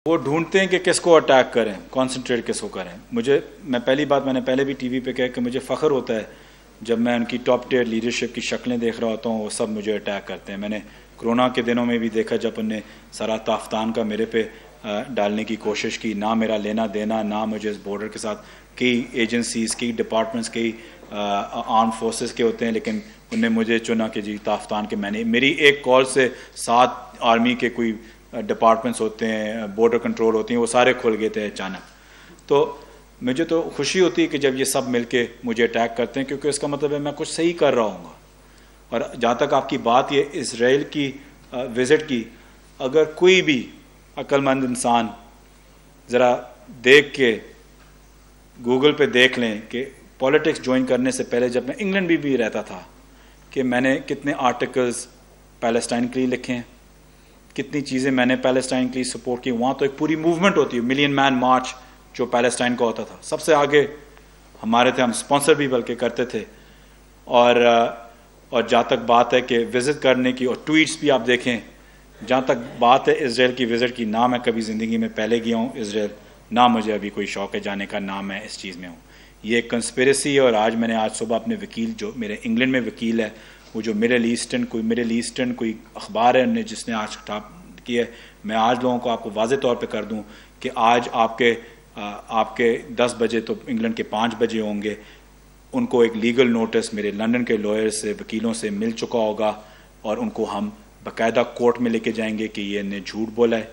وہ ڈھونڈتے ہیں کہ کس کو اٹیک کریں، کانسنٹریٹ کس کو کریں۔ میں نے پہلے بھی ٹی وی پہ کہا کہ مجھے فخر ہوتا ہے جب میں ان کی ٹاپ ٹیئر لیڈرشپ کی شکلیں دیکھ رہا ہوتا ہوں، وہ سب مجھے اٹیک کرتے ہیں۔ میں نے کرونا کے دنوں میں بھی دیکھا جب ان نے سارا تافتان کا میرے پہ ڈالنے کی کوشش کی، نہ میرا لینا دینا، نہ مجھے اس بارڈر کے ساتھ کئی ایجنسیز، کئی ڈپارٹمنٹس، کئی آرم فورسز کے ہوتے ہیں، لیکن ان نے مجھے چنا کہ جی تافتان کے میں نے میری ایک کال سے 7 آرمی کے کوئی ڈپارٹمنٹس ہوتے ہیں، بارڈر کنٹرول ہوتی ہیں، وہ سارے کھل گئے تھے اچانک۔ تو مجھے تو خوشی ہوتی ہے کہ جب یہ سب مل کے مجھے اٹیک کرتے ہیں، کیونکہ اس کا مطلب ہے میں کچھ صحیح کر رہا ہوں گا۔ اور جہاں تک آپ کی بات یہ اسرائیل کی وزٹ کی، اگر کوئی بھی عقل مند انسان ذرا دیکھ کے گوگل پہ دیکھ لیں کہ پولیٹکس جوائن کرنے سے پہلے جب میں انگلینڈ بھی رہتا تھا کہ میں نے کتنے آرٹیکلز پیلسٹائن کے لیے لکھے ہیں، کتنی چیزیں میں نے پیلسٹائن کے لیے سپورٹ کی۔ وہاں تو ایک پوری موومنٹ ہوتی ہے، ملین مین مارچ جو پیلسٹائن کا ہوتا تھا، سب سے آگے ہمارے تھے، ہم سپانسر بھی بلکہ کرتے تھے۔ اور جہاں تک بات ہے کہ وزٹ کرنے کی، اور ٹویٹس بھی آپ دیکھیں، جہاں تک بات ہے اسرائیل کی وزٹ کی، نہ میں کبھی زندگی میں پہلے گیا ہوں اسرائیل، نہ مجھے ابھی کوئی شوق ہے جانے کا، نہ میں اس چیز میں ہوں۔ یہ ایک کنسپیریسی ہے۔ اور آج صبح اپنے وکیل، جو میرے انگلینڈ میں وکیل ہے، وہ جو مڈل ایسٹرن کوئی اخبار ہے جس نے آج ٹاپ کیا ہے، میں آج لوگوں کو آپ کو واضح طور پہ کر دوں کہ آج آپ کے 10 بجے تو انگلینڈ کے 5 بجے ہوں گے، ان کو ایک لیگل نوٹس میرے لندن کے لائر سے، وکیلوں سے مل چکا ہوگا، اور ان کو ہم باقاعدہ کورٹ میں لے کے جائیں گے کہ یہ نے جھوٹ بولا ہے،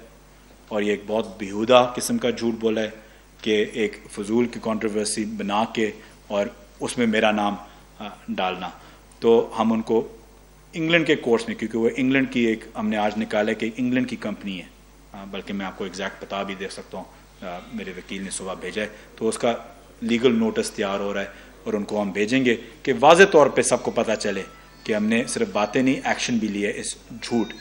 اور یہ ایک بہت بیہودہ قسم کا جھوٹ بولا ہے کہ ایک فضول کی کنٹروورسی بنا کے اور اس میں میرا نام ڈالنا۔ تو ہم ان کو انگلینڈ کے کورٹس میں، کیونکہ وہ انگلینڈ کی ایک ہم نے آج نکالا کہ انگلینڈ کی کمپنی ہے، بلکہ میں آپ کو ایگزیکٹ بتا بھی دے سکتا ہوں، میرے وکیل نے صبح بھیجا ہے، تو اس کا لیگل نوٹس تیار ہو رہا ہے، اور ان کو ہم بھیجیں گے کہ واضح طور پہ سب کو پتہ چلے کہ ہم نے صرف باتیں نہیں، ایکشن بھی لیا ہے اس جھوٹ۔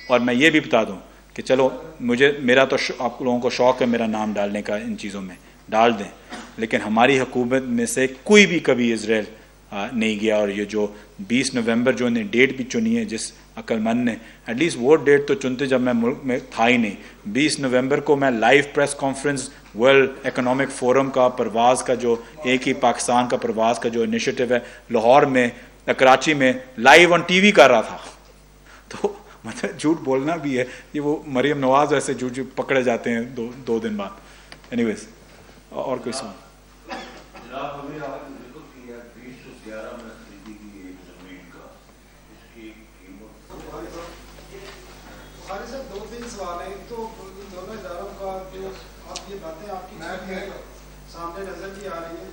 اور میں یہ بھی بتا دوں کہ چلو میرا تو آپ لوگوں کو شوق ہے میرا نام ڈالنے کا، ان چیزوں میں ڈال دیں، لیکن ہماری حکومت میں سے کوئی بھی کبھی اسرائیل نہیں گیا۔ اور یہ جو 20 نومبر جو انہیں ڈیٹ بھی چنی ہے، جس عقل مند نے ایٹ لیسٹ وہ ڈیٹ تو چنتے جب میں ملک میں تھا ہی نہیں۔ 20 نومبر کو میں live press conference world economic forum کا پرواز کا، جو ایک ہی پاکستان کا پرواز کا جو انیشیٹو ہے، لاہور میں، کراچی میں لائیو آن ٹی وی کر رہا تھا۔ تو مطلب جھوٹ بولنا بھی ہے، یہ وہ مریم نواز ایسے جھوٹ پکڑے جاتے ہیں 2 دن بعد۔ اینی ویز، اور کوئی سوال؟ دونوں اداروں کا جو آپ یہ باتیں آپ کی سامنے نظر بھی آ رہی ہیں،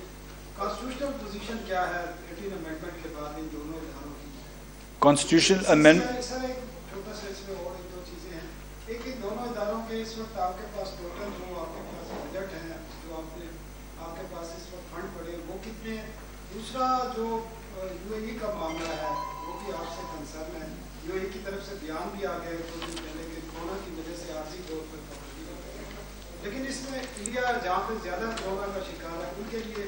کانسٹیٹیوشنل پوزیشن کیا ہے 18 امینڈمنٹ کے بعد ان دونوں اداروں کی؟ کانسٹیٹیوشنل امینڈمنٹ سر ایک چھوٹا سا اس میں اور 2 چیزیں ہیں۔ ایک ان دونوں اداروں کے اس وقت آپ کے پاس ٹوٹل جو آپ کے پاس بجٹ ہے، جو آپ کے پاس اس وقت فنڈ پڑے، وہ کتنے ہیں؟ دوسرا جو UAE کا معاملہ ہے، وہ بھی آپ سے کنسرن ہے۔ UAE کی طرف سے بیان بھی آ گیا ہے 2 دن پہلے کہ کورونا کی وجہ سے عارضی طور پر پابندی ہو گئی، لیکن اس میں انڈیا جہاں پہ زیادہ کورونا کا شکار ہے، ان کے لیے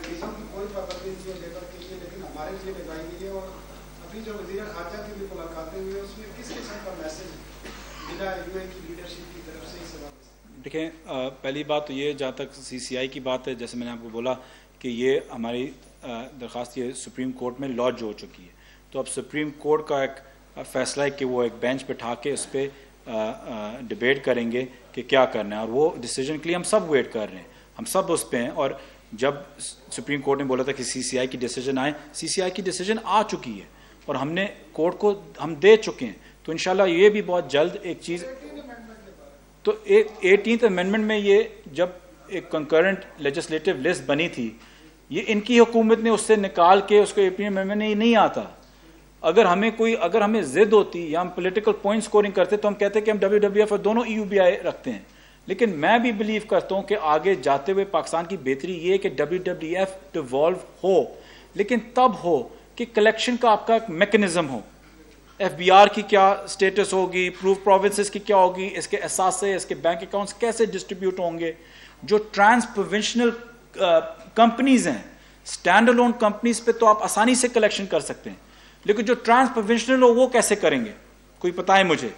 ویزوں کی کوئی پابندی نہیں ہے لیبر کے لیے، لیکن ہمارے لیے لگائی گئی ہے۔ اور ابھی جو وزیر خارجہ کی بھی ملاقاتیں ہوئی ہیں، اس میں کس قسم کا میسج ملا ہے UAE کی لیڈرشپ کی طرف سے اس حوالے سے؟ دیکھیں، پہلی بات تو یہ، جہاں تک CCI کی بات ہے، جیسے میں نے آپ کو بولا کہ یہ ہماری درخواست یہ سپریم کورٹ میں لانچ ہو چکی ہے، تو اب سپریم کورٹ کا ایک فیصلہ ہے کہ وہ ایک بینچ پہ اٹھا کے اس پہ ڈبیٹ کریں گے کہ کیا کرنا ہے، اور وہ ڈیسیجن کے لیے ہم سب ویٹ کر رہے ہیں، ہم سب اس پہ ہیں۔ اور جب سپریم کورٹ نے بولا تھا کہ CCI کی ڈیسیجن آئے، CCI کی ڈیسیجن آ چکی ہے، اور ہم نے کورٹ کو ہم دے چکے ہیں، تو انشاءاللہ یہ بھی بہت جلد ایک چیز۔ تو 18th امینڈمنٹ میں یہ جب ایک کنکرنٹ لیجسلیٹو لسٹ بنی تھی، یہ ان کی حکومت نے اس سے نکال کے اس کو 18th امینڈمنٹ میں نہیں آتا۔ اگر ہمیں ضد ہوتی یا ہم پولیٹیکل پوائنٹ سکورنگ کرتے تو ہم کہتے کہ ہم WWF اور دونوں EUBI رکھتے ہیں، لیکن میں بھی بلیو کرتا ہوں کہ آگے جاتے ہوئے پاکستان کی بہتری یہ ہے کہ WWF ڈیوالو ہو، لیکن تب ہو کہ کلیکشن کا آپ کا ایک میکنزم ہو۔ FBR کی کیا سٹیٹس ہوگی، پروف پروونسز کی کیا ہوگی، اس کے اثاثے، اس کے بینک اکاؤنٹس کیسے ڈسٹریبیوٹ ہوں گے۔ جو ٹرانس پروونشنل کمپنیز ہیں، اسٹینڈ الون کمپنیز پہ تو آپ آسانی سے کلیکشن کر سکتے ہیں، لیکن جو ٹرانس پروونشنل ہو وہ کیسے کریں گے، کوئی پتہ ہے مجھے۔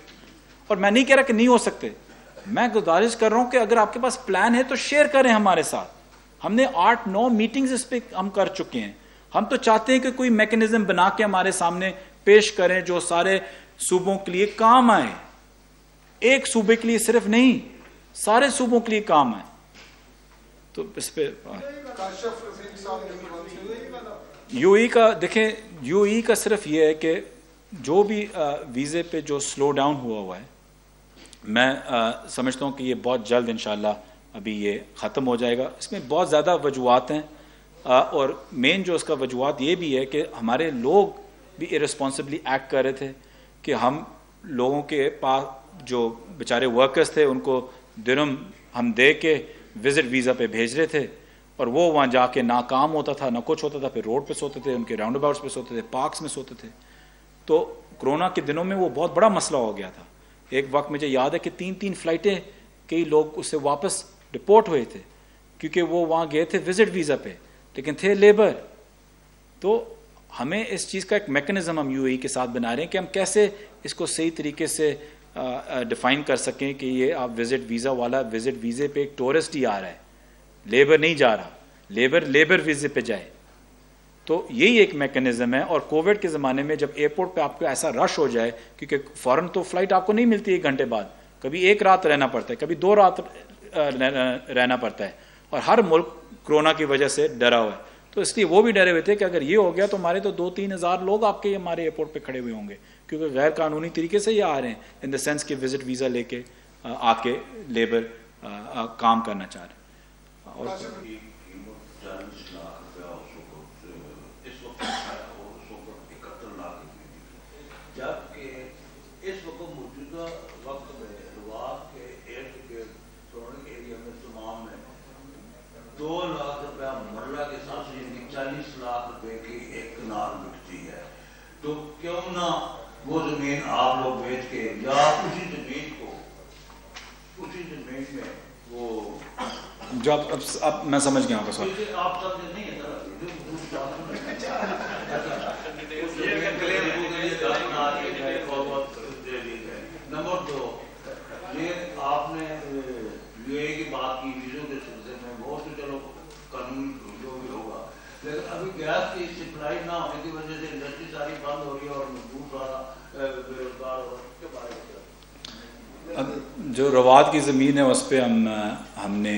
اور میں نہیں کہہ رہا کہ نہیں ہو سکتے، میں گزارش کر رہا ہوں کہ اگر آپ کے پاس پلان ہے تو شیئر کریں ہمارے ساتھ. ہم نے 8-9 میٹنگز اس پہ ہم کر چکے ہیں. ہم تو چاہتے ہیں کہ کوئی میکنزم بنا کے ہمارے سامنے پیش کریں جو سارے صوبوں کے لیے کام آئے, ایک صوبے کے لیے صرف نہیں, سارے صوبوں کے لیے کام آئے. تو اس پہ یو ای کا دیکھیں, یو ای کا صرف یہ ہے کہ جو بھی ویزے پہ جو سلو ڈاؤن ہوا ہے, میں سمجھتا ہوں کہ یہ بہت جلد انشاءاللہ ابھی یہ ختم ہو جائے گا. اس میں بہت زیادہ وجوہات ہیں, اور مین جو اس کا وجوہات یہ بھی ہے کہ ہمارے لوگ بھی ارسپانسبلی ایکٹ کر رہے تھے کہ ہم لوگوں کے پاس جو بیچارے ورکرز تھے ان کو درہم ہم دے کے وزٹ ویزا پہ بھیج رہے تھے, اور وہ وہاں جا کے نہ کام ہوتا تھا نہ کچھ ہوتا تھا, پھر روڈ پہ سوتے تھے, ان کے راؤنڈ اباؤٹس پہ سوتے تھے, پارکس میں سوتے تھے. تو کرونا کے دنوں میں وہ بہت بڑا مسئلہ ہو گیا تھا. ایک وقت مجھے یاد ہے کہ 3 فلائٹیں کئی لوگ اس سے واپس ڈپورٹ ہوئے تھے کیونکہ وہ وہاں گئے تھے وزٹ ویزا پہ لیکن تھے لیبر. تو ہمیں اس چیز کا ایک میکنزم ہم یو اے ای کے ساتھ بنا رہے ہیں کہ ہم کیسے اس کو صحیح طریقے سے ڈیفائن کر سکیں کہ یہ آپ وزٹ ویزا والا وزٹ ویزے پہ ایک ٹورسٹ ہی آ رہا ہے, لیبر نہیں جا رہا, لیبر ویزے پہ جائے. تو یہی ایک میکنزم ہے. اور کووڈ کے زمانے میں جب ایئرپورٹ پہ آپ کو ایسا رش ہو جائے, کیونکہ فوراً تو فلائٹ آپ کو نہیں ملتی 1 گھنٹے بعد, کبھی 1 رات رہنا پڑتا ہے, کبھی 2 رات رہنا پڑتا ہے, اور ہر ملک کرونا کی وجہ سے ڈرا ہوا ہے. تو اس لیے وہ بھی ڈرے ہوئے تھے کہ اگر یہ ہو گیا تو ہمارے تو 2-3 ہزار لوگ آپ کے ہمارے ایئرپورٹ پہ کھڑے ہوئے ہوں گے, کیونکہ غیر قانونی طریقے سے یہ آ رہے ہیں, ان دا سینس کہ وزٹ ویزا لے کے آ کے لیبر کام کرنا چاہ رہے ہیں. اور جبکہ اس وقت موجودہ وقت میں رواق کے ارد گرد سورنگ ایریا میں تمام میں 2 لاکھ روپیہ مرلہ کے ساتھ سے 40 لاکھ روپے کی ایک کنال بکتی ہے. تو کیوں نہ وہ زمین آپ لوگ بیچ کے یا اسی زمین کو اسی زمین میں وہ جو اب میں سمجھ گیا ہوں سوال. آپ سمجھ نہیں ہے نمبر 2 یہ آپ نے یو اے کی بات کی ویزوں کے سلسلے میں, بہت سے چلو قانون جو بھی ہوگا, لیکن ابھی گیس کی سپلائی نہ ہونے کی وجہ سے انڈسٹری ساری بند ہو رہی ہے اور مزدور سارا بے روزگار ہو رہا ہے. اس کے بارے میں اب جو رواد کی زمین ہے اس پہ ہم نے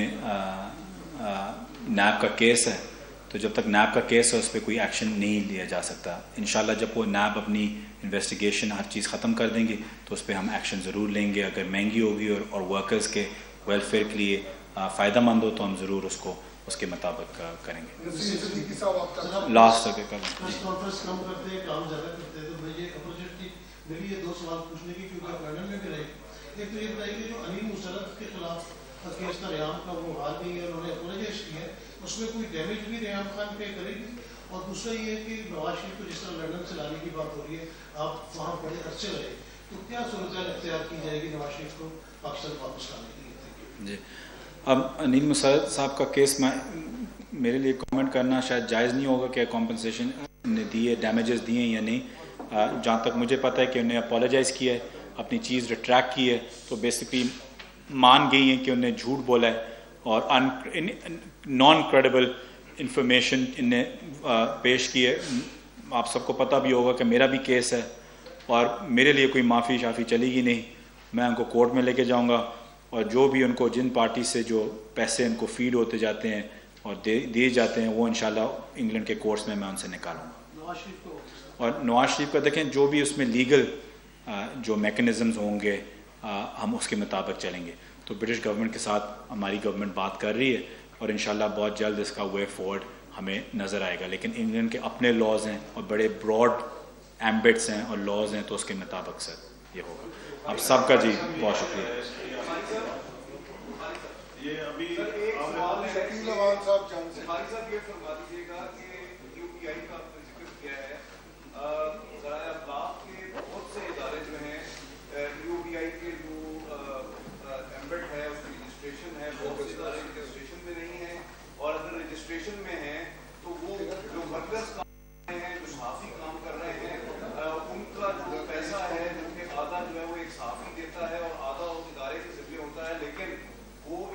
نیب کا کیس ہے, تو جب تک نیب کا کیس ہے اس پہ کوئی ایکشن نہیں لیا جا سکتا. انشاءاللہ جب وہ نیب اپنی انویسٹیگیشن ہر چیز ختم کر دیں گے تو اس پہ ہم ایکشن ضرور لیں گے. اگر مہنگی ہوگی اور ورکرز کے ویلفیئر کے لیے فائدہ مند ہو تو ہم ضرور اس کو اس کے مطابق کریں گے. لاسٹ تک میری یہ 2 سوال پوچھنے کی, کیونکہ آپ لندن میں بھی رہے. ایک تو یہ بتائیے کہ جو علیم مسرت کے خلاف کیس کا ریحام کا وہ حال نہیں ہے, انہوں نے اپولوجائز کی ہے, اس میں کوئی ڈیمیج بھی ریحام خان پہ کرے گی. اور دوسرا یہ ہے کہ نواز شریف کو جس طرح لندن سے لانے کی بات ہو رہی ہے, آپ وہاں بڑے عرصے رہے, تو کیا صورتحال اختیار کی جائے گی نواز شریف کو پاکستان واپس لانے کے لیے؟ جی, اب انیل مسرت صاحب کا کیس میں میرے لیے کامنٹ کرنا شاید جائز نہیں ہوگا کہ کمپنسیشن نے دی ہے, ڈیمیجز دیے ہیں یا نہیں. جہاں تک مجھے پتہ ہے کہ انہیں اپولوجائز کیا ہے, اپنی چیز ریٹریکٹ کی ہے, تو بیسکلی مان گئی ہیں کہ انہیں جھوٹ بولا ہے اور نان کریڈیبل انفارمیشن انہیں پیش کی ہے. آپ سب کو پتہ بھی ہوگا کہ میرا بھی کیس ہے اور میرے لیے کوئی معافی شافی چلے گی نہیں. میں ان کو کورٹ میں لے کے جاؤں گا, اور جو بھی ان کو جن پارٹی سے جو پیسے ان کو فیڈ ہوتے جاتے ہیں اور دیے جاتے ہیں وہ انشاءاللہ انگلینڈ کے کورٹس میں ان سے نکالوں گا. اور نواز شریف کا دیکھیں جو بھی اس میں لیگل جو میکنزمز ہوں گے ہم اس کے مطابق چلیں گے. تو برٹش گورنمنٹ کے ساتھ ہماری گورنمنٹ بات کر رہی ہے اور انشاءاللہ بہت جلد اس کا وے فارورڈ ہمیں نظر آئے گا. لیکن انگلینڈ کے اپنے لاز ہیں اور بڑے براڈ ایمبٹس ہیں اور لاز ہیں, تو اس کے مطابق سے یہ ہوگا. آپ سب کا جی بہت شکریہ.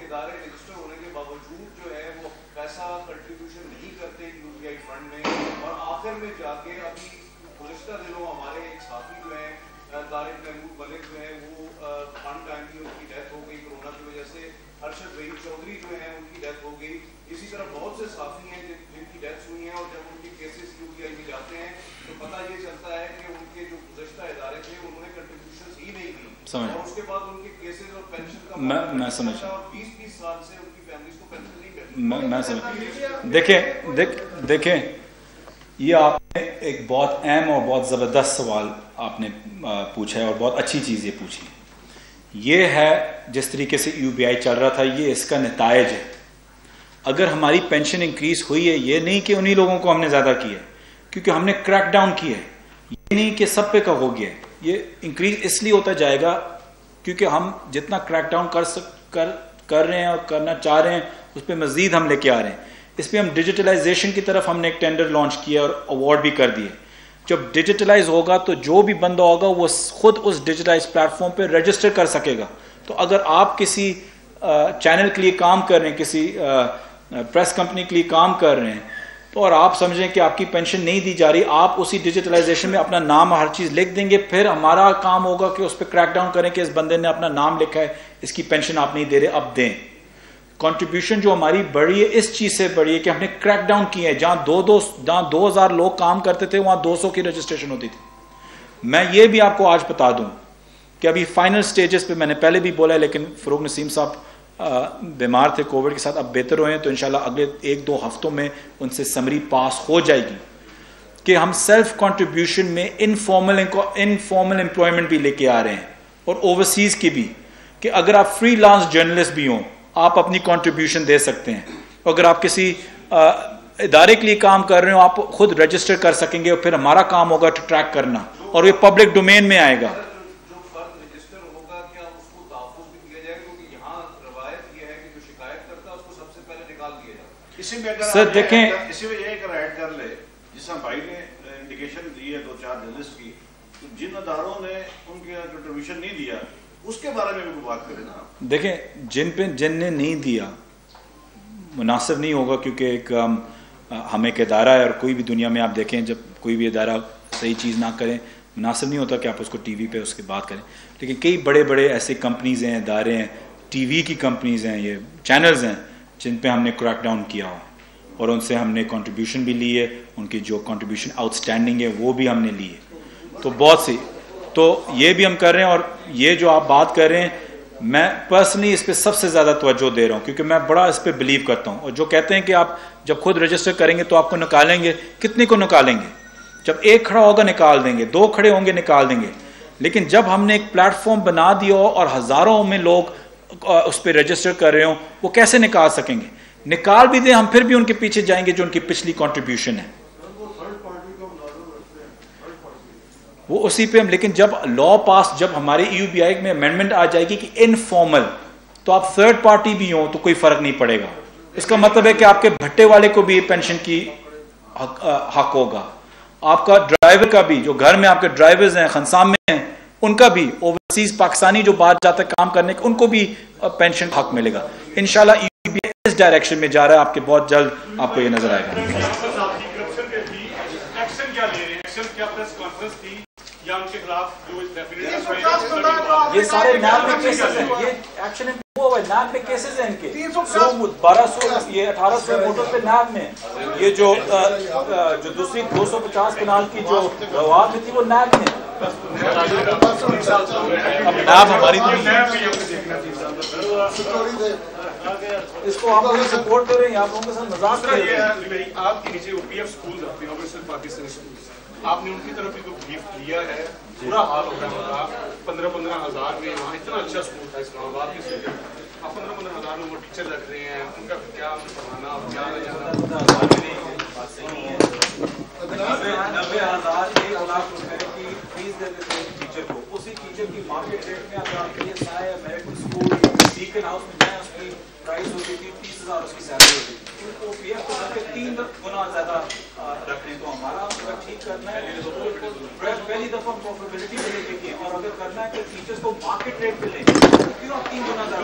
ادارے رجسٹر ہونے کے باوجود جو ہے وہ پیسہ کنٹریبیوشن نہیں کرتے UPI فنڈ میں، اور آخر میں جا کے ابھی گزشتہ دنوں ہمارے ایک ساتھی جو ہیں طارق محمود ملک جو ہے وہ فنڈ ٹائم کی ان کی ڈیتھ ہو گئی کورونا کی وجہ سے، ارشد وحید چودھری جو ہیں ان کی ڈیتھ ہو گئی، اسی طرح بہت سے ساتھی ہیں جن کی ڈیتھ ہوئی ہیں، اور جب ان کے کیسز UPI میں جاتے ہیں تو پتہ یہ چلتا ہے کہ ان کے جو گزشتہ ادارے تھے انہوں نے کنٹریبیوشنز ہی نہیں دی، اور اس کے بعد ان کے کیسز اور پینشن کا میں سمجھ اور 20-20 سال سے ان کی فیملیز کو پینشن نہیں میں سمجھ دیکھیں یہ آپ نے ایک بہت اہم اور بہت زبردست سوال آپ نے پوچھا ہے، اور بہت اچھی چیز یہ پوچھی ہے. یہ ہے جس طریقے سے UPI چل رہا تھا، یہ اس کا نتائج ہے. اگر ہماری پینشن انکریز ہوئی ہے، یہ نہیں کہ انہی لوگوں کو ہم نے زیادہ کیا ہے، کیونکہ ہم نے کریک ڈاؤن کیا ہے. یہ نہیں کہ سب پہ کا ہو گیا ہے. یہ انکریز اس لیے ہوتا جائے گا کیونکہ ہم جتنا کریک ڈاؤن کر رہے ہیں اور کرنا چاہ رہے ہیں اس پہ مزید ہم لے کے آ رہے ہیں. اس پہ ہم ڈیجیٹلائزیشن کی طرف ہم نے ایک ٹینڈر لانچ کیا اور ایوارڈ بھی کر دیے. جب ڈیجیٹلائز ہوگا تو جو بھی بندہ ہوگا وہ خود اس ڈیجیٹلائز پلیٹ فارم پہ رجسٹر کر سکے گا. تو اگر آپ کسی چینل کے لیے کام کر رہے ہیں، کسی پریس کمپنی کے لیے کام کر رہے ہیں، تو اور آپ سمجھیں کہ آپ کی پینشن نہیں دی جا رہی، آپ اسی ڈیجیٹلائزیشن میں اپنا نام ہر چیز لکھ دیں گے. پھر ہمارا کام ہوگا کہ اس پہ کریک ڈاؤن کریں کہ اس بندے نے اپنا نام لکھا ہے، اس کی پینشن آپ نہیں دے رہے، اب دیں. کنٹریبیوشن جو ہماری بڑھی ہے اس چیز سے بڑھی ہے کہ ہم نے کریک ڈاؤن کیا ہے. جہاں 2000 لوگ کام کرتے تھے وہاں 200 کی رجسٹریشن ہوتی تھی. میں یہ بھی آپ کو آج بتا دوں کہ ابھی فائنل سٹیجز پہ، میں نے پہلے بھی بولا ہے لیکن فروغ نسیم صاحب بیمار تھے کووڈ کے ساتھ، اب بہتر ہوئے ہیں، تو انشاءاللہ اگلے 1-2 ہفتوں میں ان سے سمری پاس ہو جائے گی کہ ہم سیلف کنٹریبیوشن میں انفارمل امپلائمنٹ بھی لے کے آ رہے ہیں، اور اوورسیز کی بھی، کہ اگر آپ فری لانس جرنلسٹ بھی ہوں آپ اپنی کنٹریبیوشن دے سکتے ہیں. اگر آپ کسی ادارے کے لیے کام کر رہے ہو آپ خود رجسٹر کر سکیں گے، اور پھر ہمارا کام ہوگا ٹریک کرنا، اور یہ پبلک ڈومین میں آئے گا. سر دیکھیں اسی میں یہ ایک ایڈ کر لے جس بھائی نے انڈیکیشن دی ہے 2-4 جرنلسٹ کی، جن اداروں نے ان کے کنٹریبیوشن نہیں دیا اس کے بارے میں بھی بات کریں نا. دیکھیں جن نے نہیں دیا مناسب نہیں ہوگا، کیونکہ ایک ہم ایک ادارہ ہے، اور کوئی بھی دنیا میں آپ دیکھیں جب کوئی بھی ادارہ صحیح چیز نہ کریں مناسب نہیں ہوتا کہ آپ اس کو ٹی وی پہ اس کی بات کریں. لیکن کئی بڑے بڑے ایسے کمپنیز ہیں، ادارے ہیں، ٹی وی کی کمپنیز ہیں، یہ چینلز ہیں جن پہ ہم نے کریک ڈاؤن کیا ہوا، اور ان سے ہم نے کنٹریبیوشن بھی لی ہے، ان کی جو کنٹریبیوشن آؤٹ اسٹینڈنگ ہے وہ بھی ہم نے لی ہے. تو بہت سی، تو یہ بھی ہم کر رہے ہیں. اور یہ جو آپ بات کر رہے ہیں میں پرسنلی اس پہ سب سے زیادہ توجہ دے رہا ہوں، کیونکہ میں بڑا اس پہ بلیو کرتا ہوں. اور جو کہتے ہیں کہ آپ جب خود رجسٹر کریں گے تو آپ کو نکالیں گے، کتنے کو نکالیں گے؟ جب ایک کھڑا ہوگا نکال دیں گے، 2 کھڑے ہوں گے نکال دیں گے. لیکن جب ہم نے ایک پلیٹ فارم بنا دیا ہو اور ہزاروں میں لوگ اس پہ رجسٹر کر رہے ہوں، وہ کیسے نکال سکیں گے؟ نکال بھی دیں ہم پھر بھی ان کے پیچھے جائیں گے جو ان کی پچھلی کنٹریبیوشن ہے وہ اسی پہ ہم. لیکن جب لا پاس، جب ہمارے UPI میں امینڈمنٹ آ جائے گی کہ انفارمل، تو آپ تھرڈ پارٹی بھی ہوں تو کوئی فرق نہیں پڑے گا. اس کا مطلب ہے کہ آپ کے بھٹے والے کو بھی پینشن کی حق ہوگا، آپ کا ڈرائیور کا بھی، جو گھر میں آپ کے ڈرائیورز ہیں خنسام میں ہیں ان کا بھی، اوورسیز پاکستانی جو باہر جاتا ہے کام کرنے ان کو بھی پینشن حق ملے گا. انشاءاللہ UPI اس ڈائریکشن میں جا رہا ہے، آپ کے بہت جلد آپ کو یہ نظر آئے گا. یہ سارے نیب میں کیسز ہیں، یہ ایکشن ہوا ہوا ہے، نیب میں کیسز ہیں ان کے 1200 یہ 1800 موٹر پہ نیب میں، یہ جو دوسری 250 کنال کی جو رواب میں تھی وہ نیب میں. اب نیب ہماری اس کو آپ لوگ سپورٹ کر رہے ہیں، آپ لوگوں کے ساتھ مذاق کر رہے ہیں. آپ کے نیچے OPF سکولز آتے ہیں، اوورسیز پاکستانی سکولز، آپ نے ان کی طرف بھی تو گفٹ دیا ہے، برا حال ہو رہا ہوگا. 15-15 ہزار میں وہاں اتنا اچھا سکول تھا اسلام آباد کی سکول، آپ 15-15 ہزار میں وہ ٹیچر رکھ رہے ہیں، ان کا کیا پڑھانا اور کیا نہ جانا. 90,000 1 لاکھ روپے کی فیس دیتے تھے ٹیچر کو. اسی ٹیچر کی مارکیٹ ریٹ میں اگر آپ کے لیے سائے میریکل اسکول ڈیکن ہاؤس میں جائیں، اس کی پرائز ہوتی تھی 30,000 اس کی سیلری ہوتی تھی. تو PF کو رکھ کے 3 گنا زیادہ رکھیں. تو ہمارا اگر ٹھیک کرنا ہے پہلی دفعہ پروفیٹیبلٹی پہ لے کے کیے، اور اگر کرنا ہے کہ ٹیچرس کو مارکیٹ ریٹ پہ لیں، کیوں آپ 3 گنا زیادہ